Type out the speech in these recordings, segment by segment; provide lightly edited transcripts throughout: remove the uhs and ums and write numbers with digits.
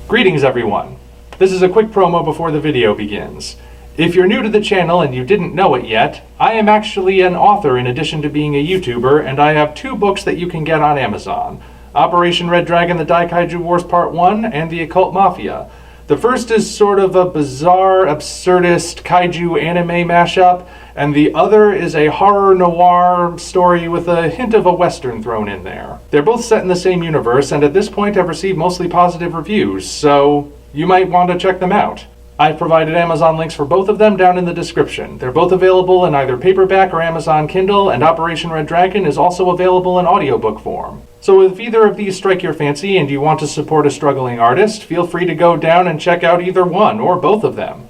Greetings everyone! This is a quick promo before the video begins. If you're new to the channel and you didn't know it yet, I am actually an author in addition to being a YouTuber, and I have 2 books that you can get on Amazon. Operation Red Dragon: The Daikaiju Wars Part 1 and The Occult Mafia. The first is sort of a bizarre, absurdist kaiju anime mashup, and the other is a horror noir story with a hint of a western thrown in there. They're both set in the same universe, and at this point have received mostly positive reviews, so you might want to check them out. I've provided Amazon links for both of them down in the description. They're both available in either paperback or Amazon Kindle, and Operation Red Dragon is also available in audiobook form. So if either of these strike your fancy and you want to support a struggling artist, feel free to go down and check out either one or both of them.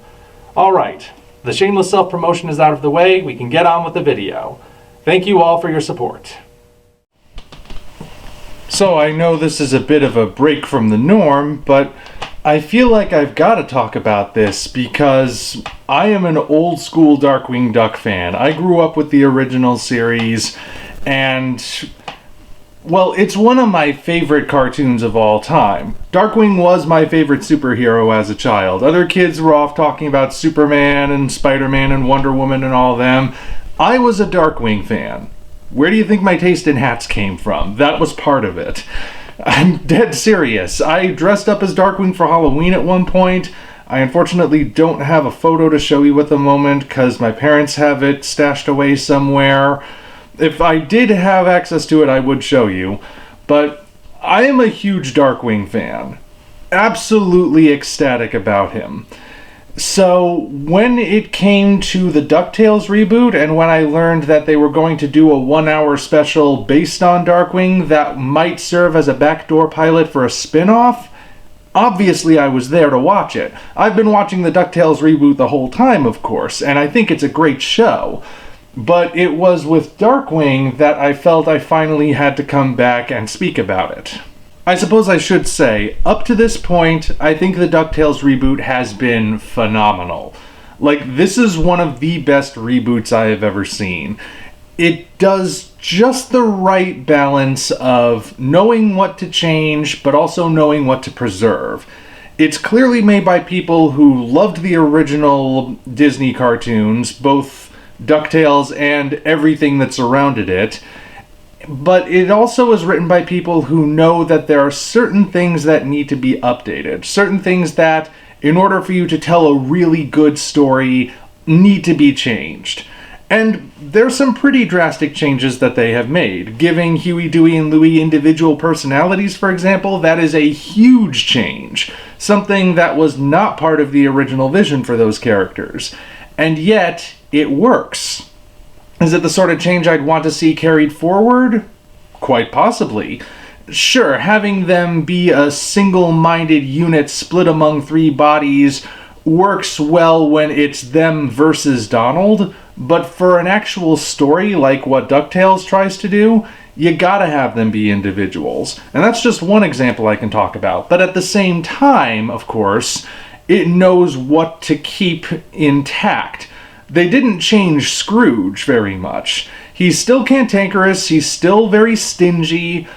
Alright, the shameless self-promotion is out of the way, we can get on with the video. Thank you all for your support. So I know this is a bit of a break from the norm, but I feel like I've got to talk about this because I am an old school Darkwing Duck fan. I grew up with the original series, and well, it's one of my favorite cartoons of all time. Darkwing was my favorite superhero as a child. Other kids were off talking about Superman and Spider-Man and Wonder Woman and all them. I was a Darkwing fan. Where do you think my taste in hats came from? That was part of it. I'm dead serious. I dressed up as Darkwing for Halloween at one point. I unfortunately don't have a photo to show you at the moment because my parents have it stashed away somewhere. If I did have access to it, I would show you. But I am a huge Darkwing fan. Absolutely ecstatic about him. So when it came to the Ducktales reboot, and when I learned that they were going to do a 1-hour special based on Darkwing that might serve as a backdoor pilot for a spin-off, obviously I was there to watch it. I've been watching the Ducktales reboot the whole time, of course, and I think it's a great show. But it was with Darkwing that I felt I finally had to come back and speak about it. I suppose I should say, up to this point, I think the DuckTales reboot has been phenomenal. Like, this is one of the best reboots I have ever seen. It does just the right balance of knowing what to change, but also knowing what to preserve. It's clearly made by people who loved the original Disney cartoons, both DuckTales and everything that surrounded it. But it also is written by people who know that there are certain things that need to be updated. Certain things that, in order for you to tell a really good story, need to be changed. And there's some pretty drastic changes that they have made. Giving Huey, Dewey, and Louie individual personalities, for example, that is a huge change. Something that was not part of the original vision for those characters. And yet, it works. Is it the sort of change I'd want to see carried forward? Quite possibly. Sure, having them be a single-minded unit split among 3 bodies works well when it's them versus Donald, but for an actual story like what DuckTales tries to do, you gotta have them be individuals. And that's just one example I can talk about. But at the same time, of course, it knows what to keep intact. They didn't change Scrooge very much. He's still cantankerous, he's still very stingy,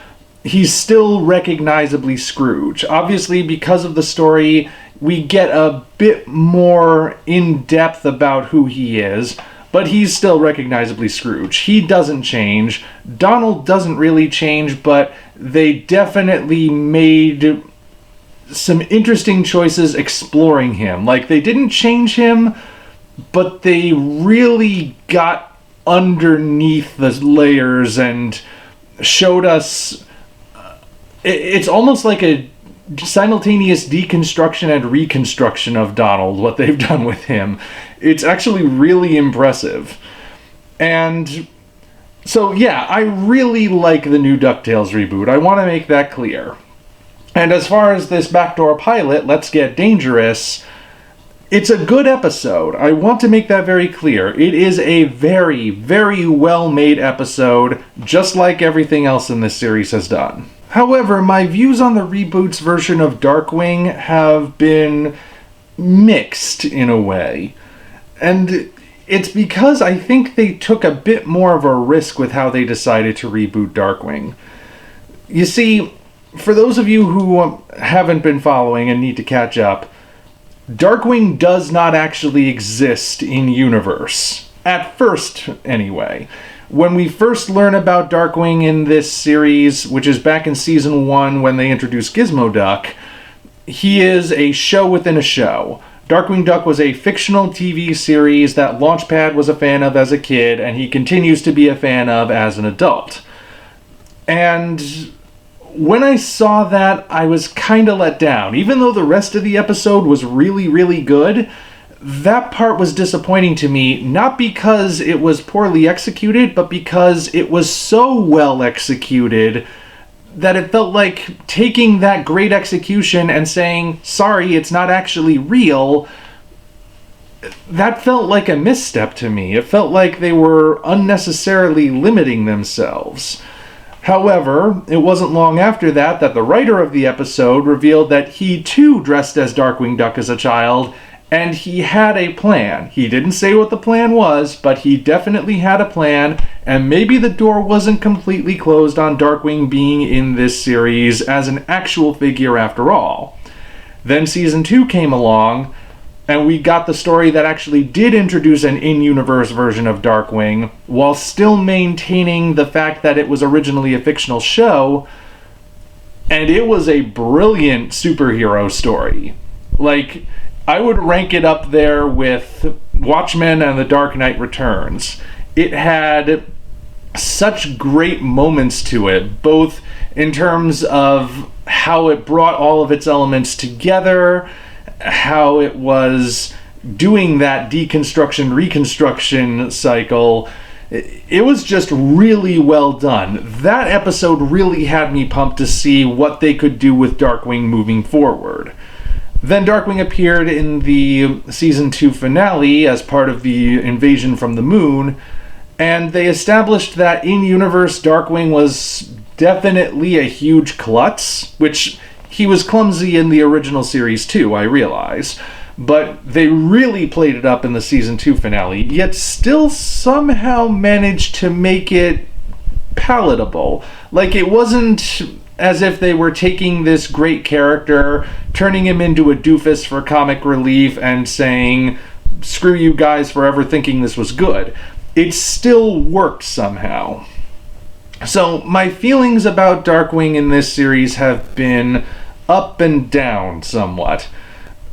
he's still recognizably Scrooge. Obviously, because of the story, we get a bit more in-depth about who he is, but he's still recognizably Scrooge. He doesn't change. Donald doesn't really change, but they definitely made some interesting choices exploring him. Like, they didn't change him, but they really got underneath the layers and showed us. It's almost like a simultaneous deconstruction and reconstruction of Donald, what they've done with him. It's actually really impressive. And so, yeah, I really like the new DuckTales reboot. I want to make that clear. And as far as this backdoor pilot, Let's Get Dangerous, it's a good episode. I want to make that very clear. It is a very, very well-made episode, just like everything else in this series has done. However, my views on the reboot's version of Darkwing have been mixed in a way. And it's because I think they took a bit more of a risk with how they decided to reboot Darkwing. You see, for those of you who haven't been following and need to catch up, Darkwing does not actually exist in universe. At first, anyway. When we first learn about Darkwing in this series, which is back in Season 1 when they introduced Gizmo Duck, he is a show within a show. Darkwing Duck was a fictional TV series that Launchpad was a fan of as a kid, and he continues to be a fan of as an adult. And when I saw that, I was kind of let down. Even though the rest of the episode was really, really good, that part was disappointing to me, not because it was poorly executed, but because it was so well executed that it felt like taking that great execution and saying, sorry, it's not actually real, that felt like a misstep to me. It felt like they were unnecessarily limiting themselves. However, it wasn't long after that the writer of the episode revealed that he too dressed as Darkwing Duck as a child, and he had a plan. He didn't say what the plan was, but he definitely had a plan, and maybe the door wasn't completely closed on Darkwing being in this series as an actual figure after all. Then Season 2 came along, and we got the story that actually did introduce an in-universe version of Darkwing, while still maintaining the fact that it was originally a fictional show, and it was a brilliant superhero story. Like, I would rank it up there with Watchmen and The Dark Knight Returns. It had such great moments to it, both in terms of how it brought all of its elements together, how it was doing that deconstruction, reconstruction cycle. It was just really well done. That episode really had me pumped to see what they could do with Darkwing moving forward. Then Darkwing appeared in the Season 2 finale as part of the invasion from the moon, and they established that in-universe Darkwing was definitely a huge klutz, which he was clumsy in the original series too, I realize, but they really played it up in the Season 2 finale, yet still somehow managed to make it palatable. Like, it wasn't as if they were taking this great character, turning him into a doofus for comic relief, and saying, screw you guys for ever thinking this was good. It still worked somehow. So, my feelings about Darkwing in this series have been up and down somewhat.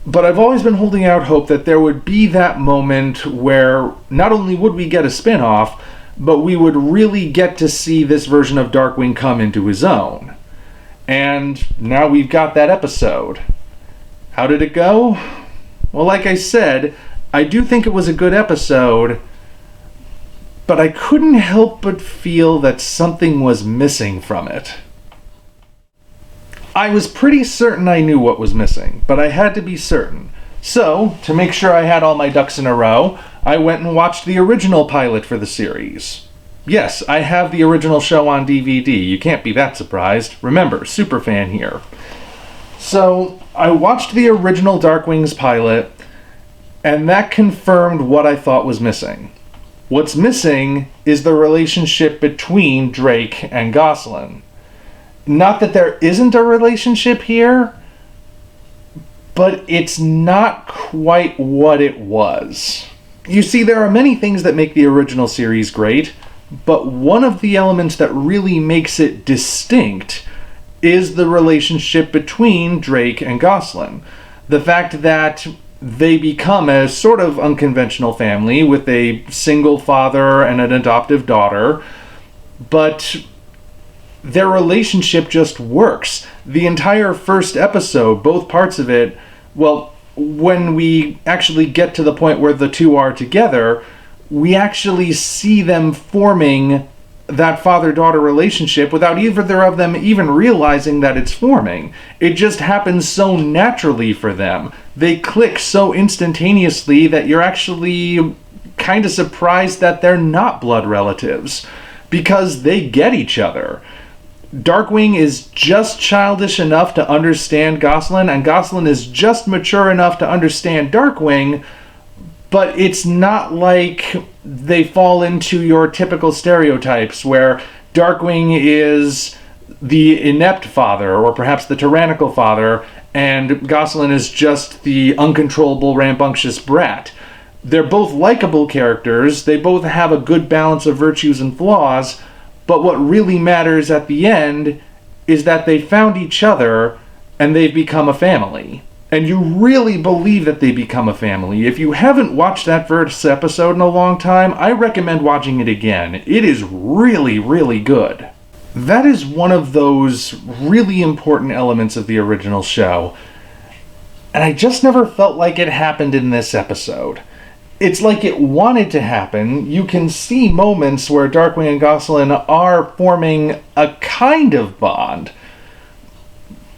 But I've always been holding out hope that there would be that moment where not only would we get a spin-off, but we would really get to see this version of Darkwing come into his own. And now we've got that episode. How did it go? Well, like I said, I do think it was a good episode, but I couldn't help but feel that something was missing from it. I was pretty certain I knew what was missing, but I had to be certain. So, to make sure I had all my ducks in a row, I went and watched the original pilot for the series. Yes, I have the original show on DVD. You can't be that surprised. Remember, superfan here. So, I watched the original Darkwing's pilot, and that confirmed what I thought was missing. What's missing is the relationship between Drake and Gosling. Not that there isn't a relationship here, but it's not quite what it was. You see, there are many things that make the original series great, but one of the elements that really makes it distinct is the relationship between Drake and Gosling. The fact that they become a sort of unconventional family with a single father and an adoptive daughter, but their relationship just works. The entire first episode, both parts of it, well, when we actually get to the point where the two are together, we actually see them forming that father-daughter relationship without either of them even realizing that it's forming. It just happens so naturally for them. They click so instantaneously that you're actually kind of surprised that they're not blood relatives, because they get each other. Darkwing is just childish enough to understand Gosling, and Gosling is just mature enough to understand Darkwing, but it's not like they fall into your typical stereotypes where Darkwing is the inept father, or perhaps the tyrannical father, and Gosselin is just the uncontrollable, rambunctious brat. They're both likable characters, they both have a good balance of virtues and flaws, but what really matters at the end is that they found each other and they've become a family. And you really believe that they become a family. If you haven't watched that first episode in a long time, I recommend watching it again. It is really, really good. That is one of those really important elements of the original show. And I just never felt like it happened in this episode. It's like it wanted to happen. You can see moments where Darkwing and Gosselin are forming a kind of bond,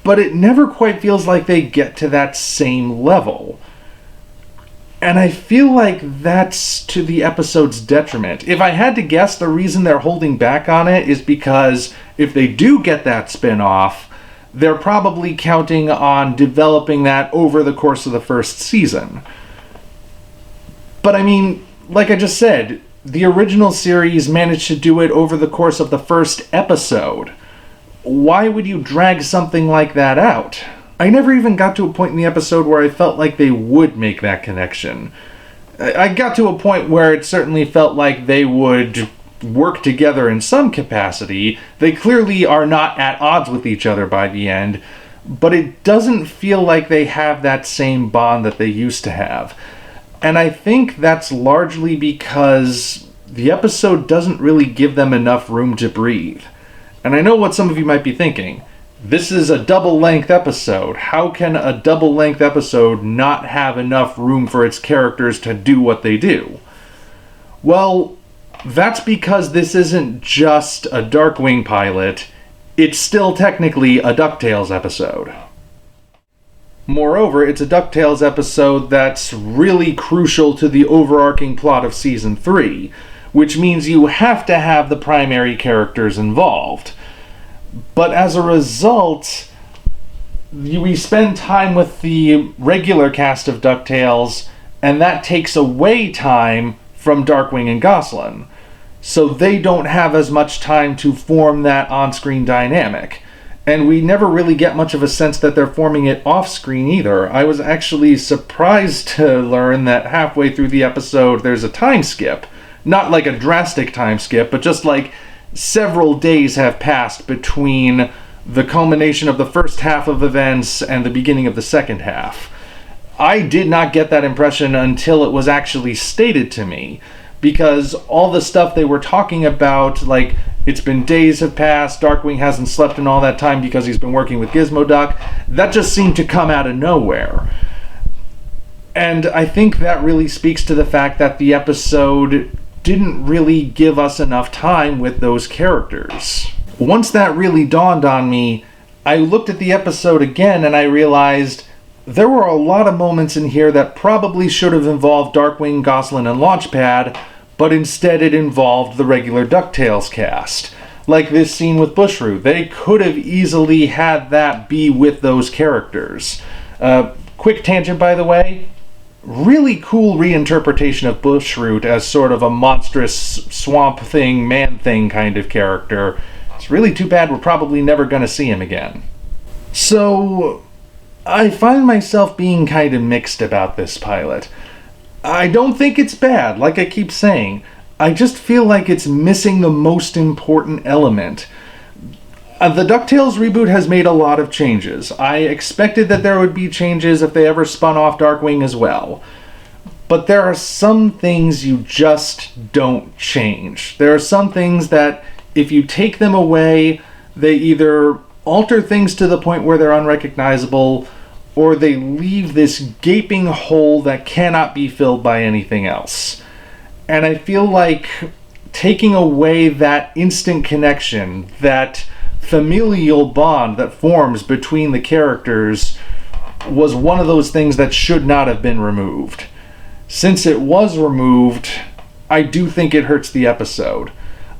but it never quite feels like they get to that same level. And I feel like that's to the episode's detriment. If I had to guess, the reason they're holding back on it is because if they do get that spin-off, they're probably counting on developing that over the course of the first season. But I mean, like I just said, the original series managed to do it over the course of the first episode. Why would you drag something like that out? I never even got to a point in the episode where I felt like they would make that connection. I got to a point where it certainly felt like they would work together in some capacity. They clearly are not at odds with each other by the end, but it doesn't feel like they have that same bond that they used to have. And I think that's largely because the episode doesn't really give them enough room to breathe. And I know what some of you might be thinking. This is a double-length episode. How can a double-length episode not have enough room for its characters to do what they do? Well, that's because this isn't just a Darkwing pilot. It's still technically a Ducktales episode. Moreover, it's a Ducktales episode that's really crucial to the overarching plot of Season 3, which means you have to have the primary characters involved. But as a result, we spend time with the regular cast of Ducktales, and that takes away time from Darkwing and Gosselin. So they don't have as much time to form that on-screen dynamic. And we never really get much of a sense that they're forming it off-screen either. I was actually surprised to learn that halfway through the episode there's a time skip. Not like a drastic time skip, but just like several days have passed between the culmination of the first half of events and the beginning of the second half. I did not get that impression until it was actually stated to me, because all the stuff they were talking about, like it's been days have passed, Darkwing hasn't slept in all that time because he's been working with Gizmo Duck, that just seemed to come out of nowhere. And I think that really speaks to the fact that the episode didn't really give us enough time with those characters. Once that really dawned on me, I looked at the episode again and I realized there were a lot of moments in here that probably should have involved Darkwing, Gosselin, and Launchpad, but instead it involved the regular Ducktales cast. Like this scene with Bushroot. They could have easily had that be with those characters. Quick tangent, by the way. Really cool reinterpretation of Bushroot as sort of a monstrous swamp thing, man thing kind of character. It's really too bad we're probably never going to see him again. So, I find myself being kind of mixed about this pilot. I don't think it's bad, like I keep saying. I just feel like it's missing the most important element. The DuckTales reboot has made a lot of changes. I expected that there would be changes if they ever spun off Darkwing as well. But there are some things you just don't change. There are some things that, if you take them away, they either alter things to the point where they're unrecognizable, or they leave this gaping hole that cannot be filled by anything else. And I feel like taking away that instant connection, that familial bond that forms between the characters, was one of those things that should not have been removed. Since it was removed, I do think it hurts the episode.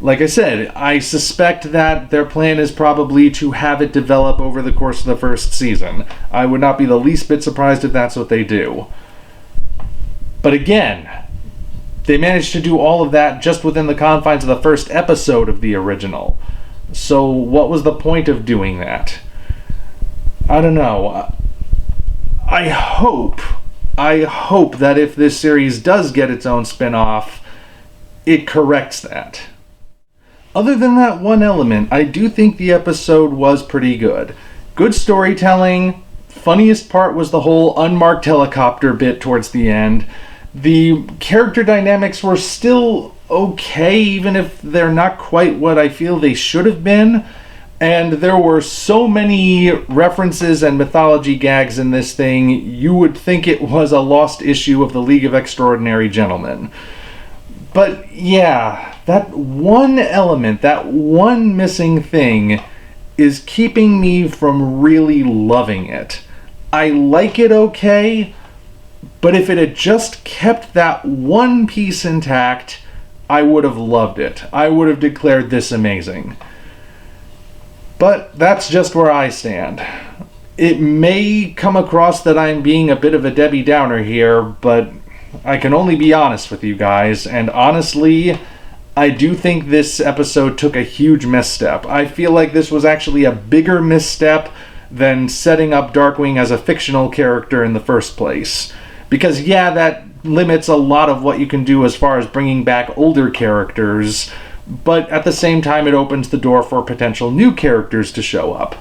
Like I said, I suspect that their plan is probably to have it develop over the course of the first season. I would not be the least bit surprised if that's what they do. But again, they managed to do all of that just within the confines of the first episode of the original. So what was the point of doing that? I don't know. I hope that if this series does get its own spin-off, it corrects that. Other than that one element, I do think the episode was pretty good. Good storytelling. Funniest part was the whole unmarked helicopter bit towards the end. The character dynamics were still okay, even if they're not quite what I feel they should have been. And there were so many references and mythology gags in this thing, you would think it was a lost issue of the League of Extraordinary Gentlemen. But yeah, that one element, that one missing thing, is keeping me from really loving it. I like it okay, but if it had just kept that one piece intact, I would have loved it. I would have declared this amazing. But that's just where I stand. It may come across that I'm being a bit of a Debbie Downer here, but I can only be honest with you guys, and honestly, I do think this episode took a huge misstep. I feel like this was actually a bigger misstep than setting up Darkwing as a fictional character in the first place. Because yeah, that limits a lot of what you can do as far as bringing back older characters, but at the same time it opens the door for potential new characters to show up.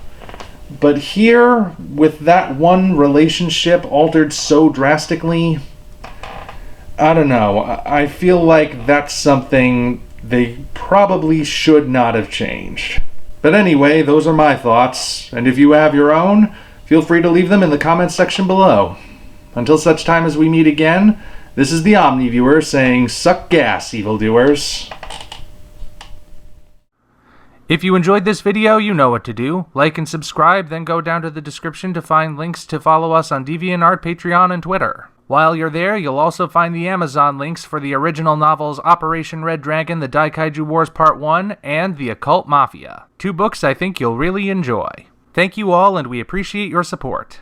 But here, with that one relationship altered so drastically, I don't know, I feel like that's something they probably should not have changed. But anyway, those are my thoughts, and if you have your own, feel free to leave them in the comments section below. Until such time as we meet again, this is the Omni viewer saying, suck gas, evildoers. If you enjoyed this video, you know what to do. Like and subscribe, then go down to the description to find links to follow us on DeviantArt, Patreon, and Twitter. While you're there, you'll also find the Amazon links for the original novels Operation Red Dragon, The Daikaiju Wars Part 1, and The Occult Mafia. 2 books I think you'll really enjoy. Thank you all, and we appreciate your support.